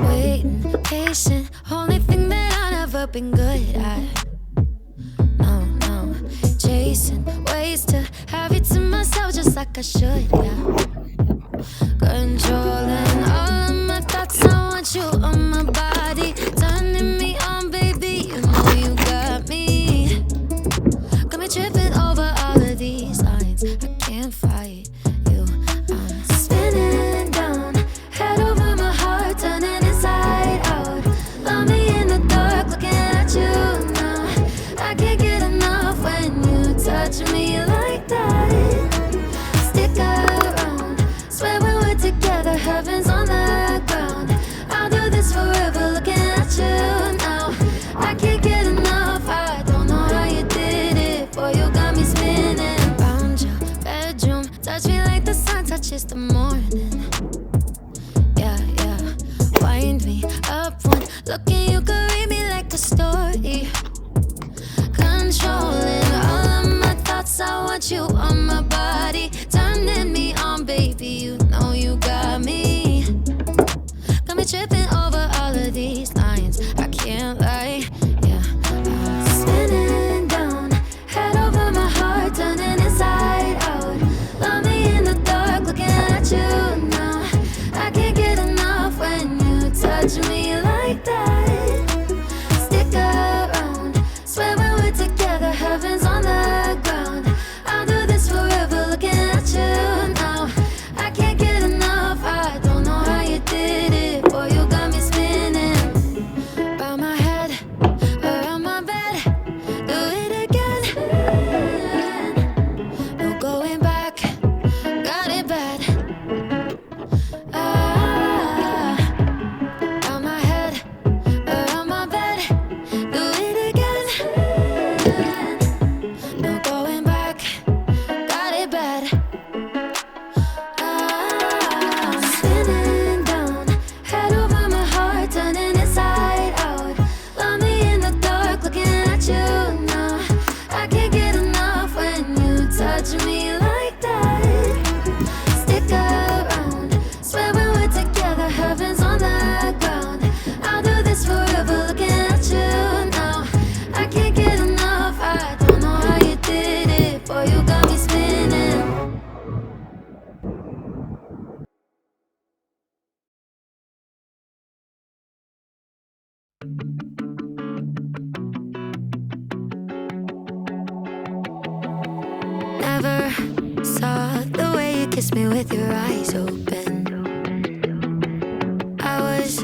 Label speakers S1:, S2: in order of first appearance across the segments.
S1: Waiting, patient, only thing that I've never been good at. No, no, chasing ways to have you to myself just like I should, yeah. Controlling all of my thoughts, I want you on my body. Turning me on, baby, you know you got me. Got me tripping over all of these lines, I can't fight you. I'm spinning down, head over my heart, turning inside out. Love me in the dark, looking at you now. I can't get enough when you touch me like that. Stick around, swear when we're together, heaven's on the ground. I'll do this forever, looking at you now. I can't get enough, I don't know how you did it. Boy, you got me spinning round your bedroom. Touch me like the sun touches the morning. Yeah, yeah, wind me up one look and you could read me like a story. Controlling all of my thoughts, I want you on my body. Turning me on, baby, you know you got me. Got me tripping over all of these lines, I can't lie, yeah. I'm spinning down, head over my heart, turning inside out. Love me in the dark, looking at you now. I can't get enough when you touch me like that. Stick around, swear when we're together, heaven's on the ground. I'll do this forever, looking at you now. I can't get enough, I don't know how you did it. Boy, you got me spinning round my head, around my bed. Do it again. No going back, got it bad. Round my head, around my bed. Do it again. No going back, got it bad. I'm spinning down, head over my heart, turning inside out. Love me in the dark, looking at you now. I can't get enough when you touch me like that. Stick around, swear when we're together, heaven's on the ground. I'll do this forever, looking at you now. I can't get enough, I don't know how you did it. Boy, you got me spinning. Never saw the way you kissed me with your eyes open. I was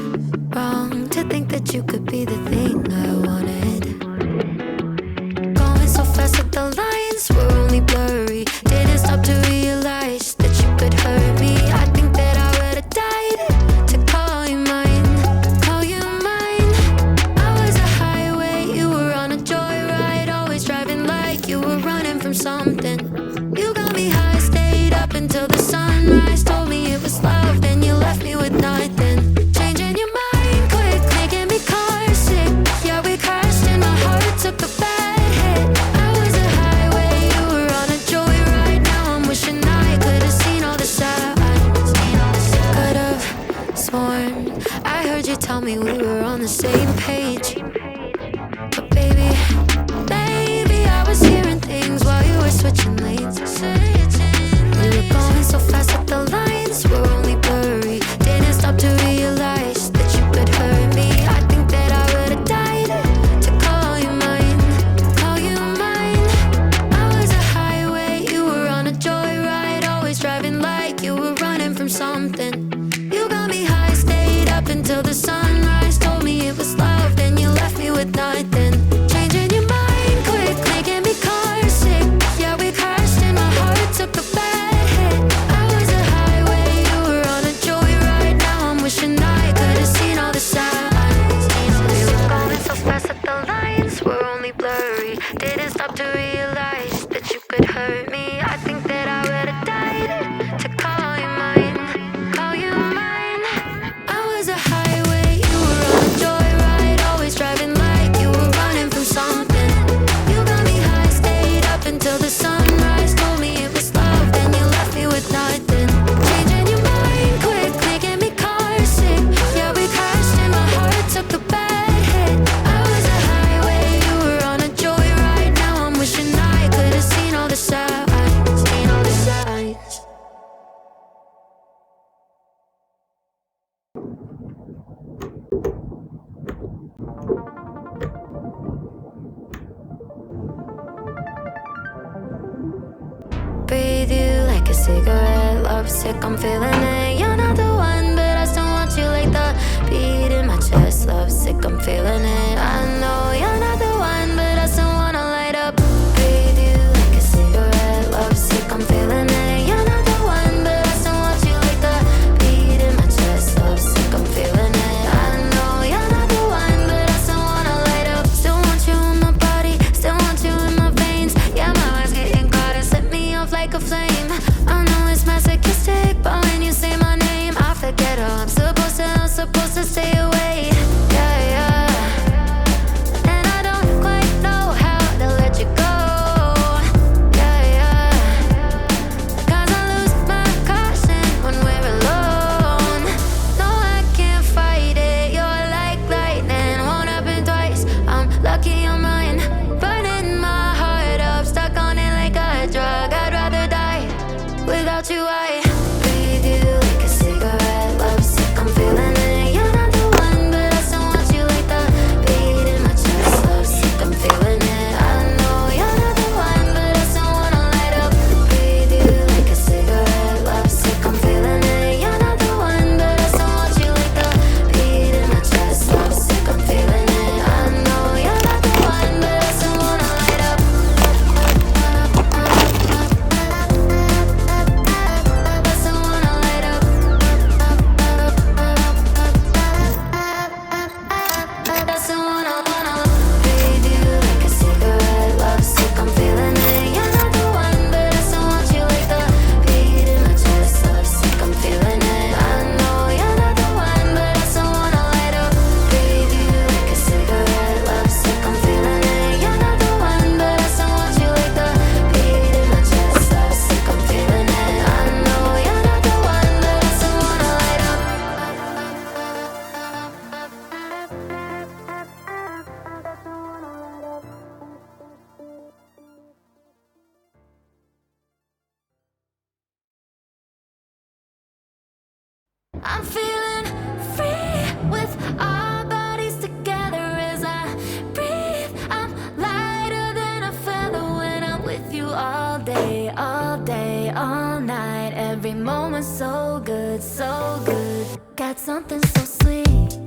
S1: wrong to think that you could be the thing I wanted. Going so fast that the lines were only blurry. Didn't stop to realize that you could hurt me. I think that I would've died to call you mine, call you mine. I was a highway, you were on a joyride, always driving like you were running from something. You got me high, stayed up until the sunrise. Told me it was love, then you left me with nothing. Changing your mind quick, making me car sick. Yeah, we crashed in Breathe you like a cigarette, lovesick, I'm feeling it. You're not the one, but I still want you like the beat in my chest. Lovesick, I'm feeling it. I know you're not the one, but I still wanna light up. Breathe you like a cigarette, lovesick, I'm feeling it. You're not the one, but I still want you like the beat in my chest. Lovesick, I'm feeling it. I know you're not the one, but I still wanna light up. Still want you in my body, still want you in my veins. Yeah, my mind's getting caught and set me off like a flame. I know it's masochistic, but when you say my name, I forget how I'm supposed to stay away. Yeah, yeah. And I don't quite know how to let you go. Yeah, yeah. 'Cause I lose my caution when we're alone. No, I can't fight it. You're like lightning, won't happen twice. I'm lucky I'm mine, burning my heart up, stuck on it like a drug. I'd rather die without you. I breathe you like a cigarette, lovesick, I'm feeling it. You're not the one, but I still want you like the beat in my chest. Lovesick, I'm feeling it. I know you're not the one, but I still wanna light up. Breathe you like a cigarette, lovesick, I'm feeling it. You're not the one, but I still want you like the beat in my chest. Lovesick, I'm feeling it. I know you're not the one, but I still wanna light up. I still wanna light up. I still wanna breathe you like a cigarette, lovesick, I'm feeling it. You're not the one, but I still want you like the beat in my chest. Lovesick, I'm feeling it. I know you're not the one, but I still wanna light up. Breathe you like a cigarette, lovesick, I'm feeling it. You're not the one, but I still want you like the beat in my chest. Lovesick, I'm feeling it. I know you're not the one, but I still wanna light up. I'm feeling free with our bodies together as I breathe. I'm lighter than a feather when I'm with you all day, all night. Every moment so good, so good. Got something so sweet